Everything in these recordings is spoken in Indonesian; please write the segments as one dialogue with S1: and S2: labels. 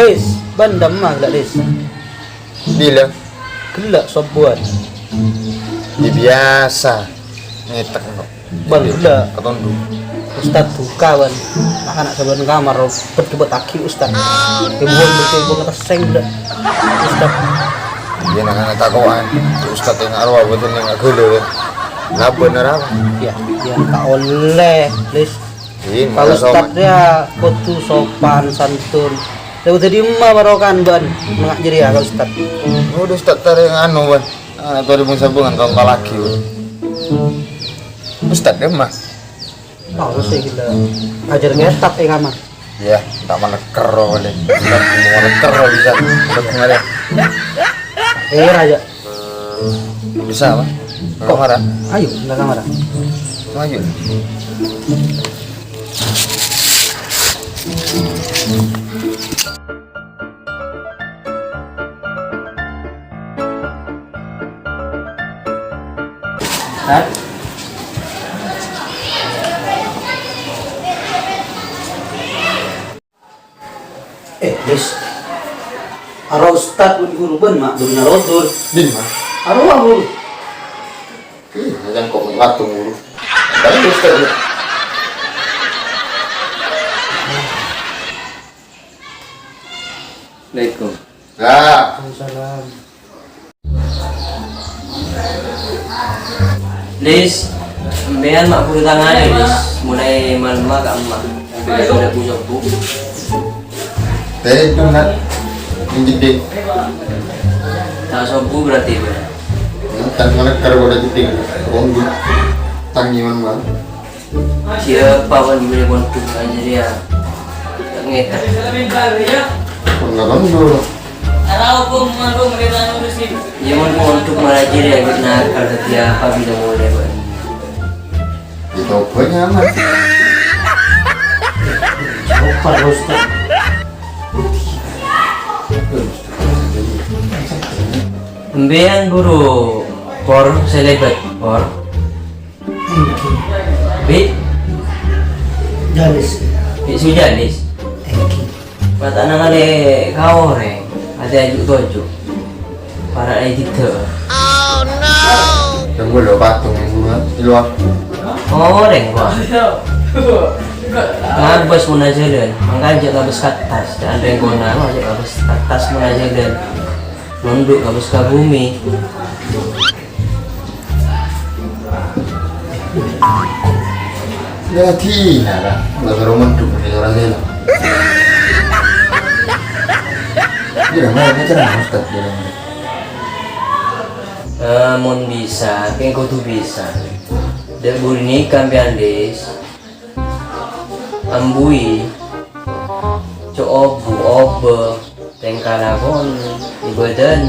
S1: Les, bandam mah gelak les.
S2: Bila
S1: Gelak sobuan.
S2: di biasa ngetek kok.
S1: Bang gelak.
S2: Ketondu.
S1: Ustad buka ban. Anak saban kamar bet aki ustad. Kebuan bersih ngetes seng gelak. Ustad.
S2: Dia nak takoan. Ustaz yang arwah betul yang gelo. Lah bener apa?
S1: Ya, dia tak oleh les.
S2: Ini
S1: Kalau ustad dia kudu sopan santun. Dia udah dimah barokan ban. Nengak jadi ya kalau ustad.
S2: udah Ustaz tadi yang anu ban. Atau di sabungan tahun lagi. Ustaz dia mah.
S1: Harus sih kita ajar ngetat kamar.
S2: Ya, tak mana kero boleh. Tak mana kero bisa. Udah kemarin.
S1: Raja.
S2: Bisa apa? Kok marah?
S1: Ayo, enggak kamar.
S2: Maju.
S1: Ustad. Des. Arah ustad pun guru ban mak dunia rotor.
S2: Din mah.
S1: Arah guru.
S2: Jangan kok ngatung dulu. Tapi Ustaz.
S3: Assalamualaikum.
S2: Ya.
S1: Waalaikumsalam.
S3: Lis, ambean mak kudu tangan Lis. Mulai malam ke emak. Sampai udah punya bu.
S2: Teh itu nak menjadi.
S3: Tak sobu berarti.
S2: Tan mana karo udah jadi. Onggu. Tangi mana?
S3: Siapa pun boleh kontuk aja dia. Tak ngetak.
S2: Pengaruh dulu.
S3: Dia mau kontuk malah dia kena kalau dia apa bila boleh buat.
S2: Itu banyak amat.
S1: Sopan ustad.
S3: Ambean guru por selebat por. Bi,
S1: Jalis.
S3: bi sujalis.
S1: Engki.
S3: Mata nang ale kau re, ada ajuk tojo. Para editor.
S2: Yang gue lo patung yang gue di luar.
S3: Oh, reng gua. Ngabas mo na jalan, mangkajak kabus katas, dan reng gua na ngajak kabus katas mo na jalan. Nunduk kabus ka bumi.
S2: Lihat nara, nggak beroman tuh di orang lain. Dia mana cerah Ustaz dia.
S3: Mon bisa, kayak kau tuh bisa. Dan burini kambian des, ambui, coobu obe, tengkalabon, di badan.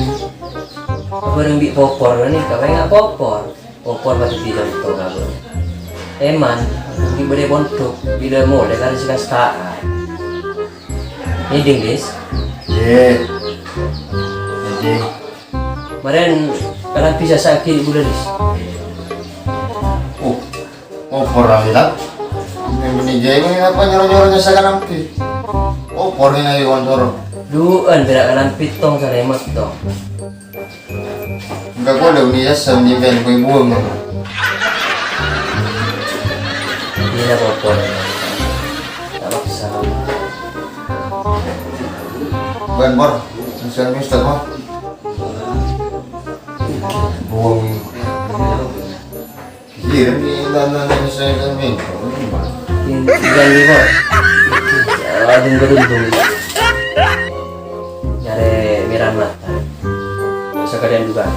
S3: Apa yang bi popor nih? Kau nggak popor, popor pasti tidak tahu kau. Eman, di bade bontuk, bila mau dekat si kastaan. Ini dingis.
S2: Ye. Jadi,
S3: Kemarin kalian bisa sakit bulan ini.
S2: orang bilang yang menijai ini apa nyoro-nyoronya saya nampi. Pornya lagi kontoro.
S3: Duan berak kalian pitong sa remote to.
S2: Enggak gua udah udah sam di ben kue buang.
S3: Ini na popor. Tak maksa.
S2: Ben bor, misalnya Mister mah. Buang. Iya, ini dan saya kan minta.
S3: Tinggal ni ko. Adung gerundung. Nyari miran mata. Sekalian juga.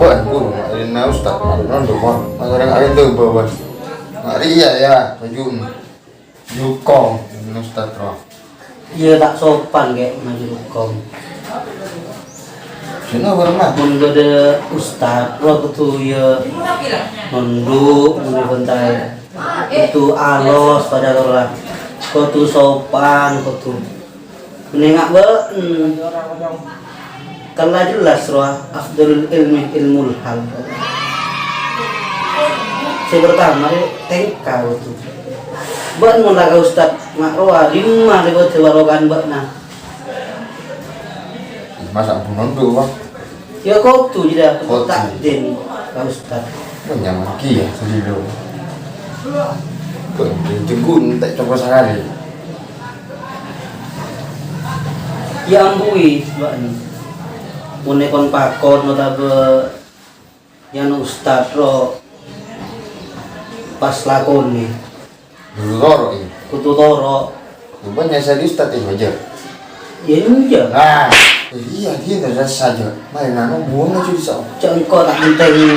S2: Buat guru, ini na Ustaz. Nonton mah, orang ada tu bawa. Maria ya, tajun. Jukong, Ustaz roh.
S1: Iya tak sopan kayak maju hukum.
S2: Sino bermah?
S1: Mun ada ustad, lo tuh ya nunduk, mendibantai. Itu alos pada orang. Kau tuh sopan, kau tuh menengak ben. Kalau jelas roh afdalul ilmi ilmul hal. saya pertama tengkau tuh ban mulaga ustad makroa 5 lewat sebarokan bakna
S2: Masa bunon dulu bang.
S1: ya kau tuh jadi
S2: Kau
S1: aku tak den kau ustad
S2: Nyaman kia sedih dulu. Jenggun tak coba sekali.
S1: ya ambui bakni munekon pakon notabe yang ustad ro pas lakon nih
S2: Dulu loro ini.
S1: kutu toro
S2: Rupanya saya di ustad ini aja.
S1: ya iya
S2: Ah, iya dia tidak saja. Main nano buang aja di sana.
S1: cengkok tak penting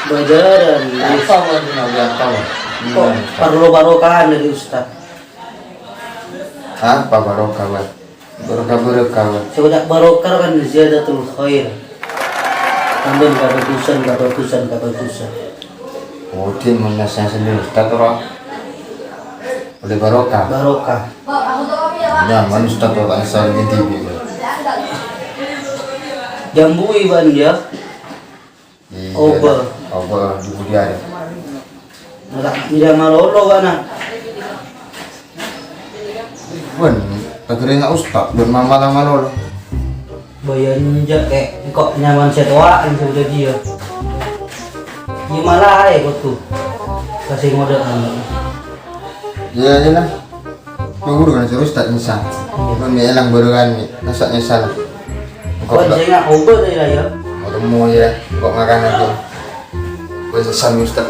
S1: belajaran
S2: Apa lagi nabi apa?
S1: kok perlu barokan dari ustad
S2: Apa barokah buat? Barokah.
S1: sebanyak barokah kan ziyadatul khair tambahin kabar-kabar
S2: Oh, dia menasihati sendiri ustad orang. Oleh barokah. Nyaman ustad orang asal di TV.
S1: jambui ban ya Oba
S2: di Budiara.
S1: tidak malolo kana
S2: Bun, akhirnya ustad bermama lama lolo.
S1: bayan ja kok nyaman setua yang sudah dia gimana ya tuh kasih mode
S2: Ya aja lah. Tunggu dengan terus tak nyesal. Bun melang baru kan, masa nyesal. Kok
S1: buat saya nggak obat ya
S2: mau ya, kok makan aja. Gue sesam ustad.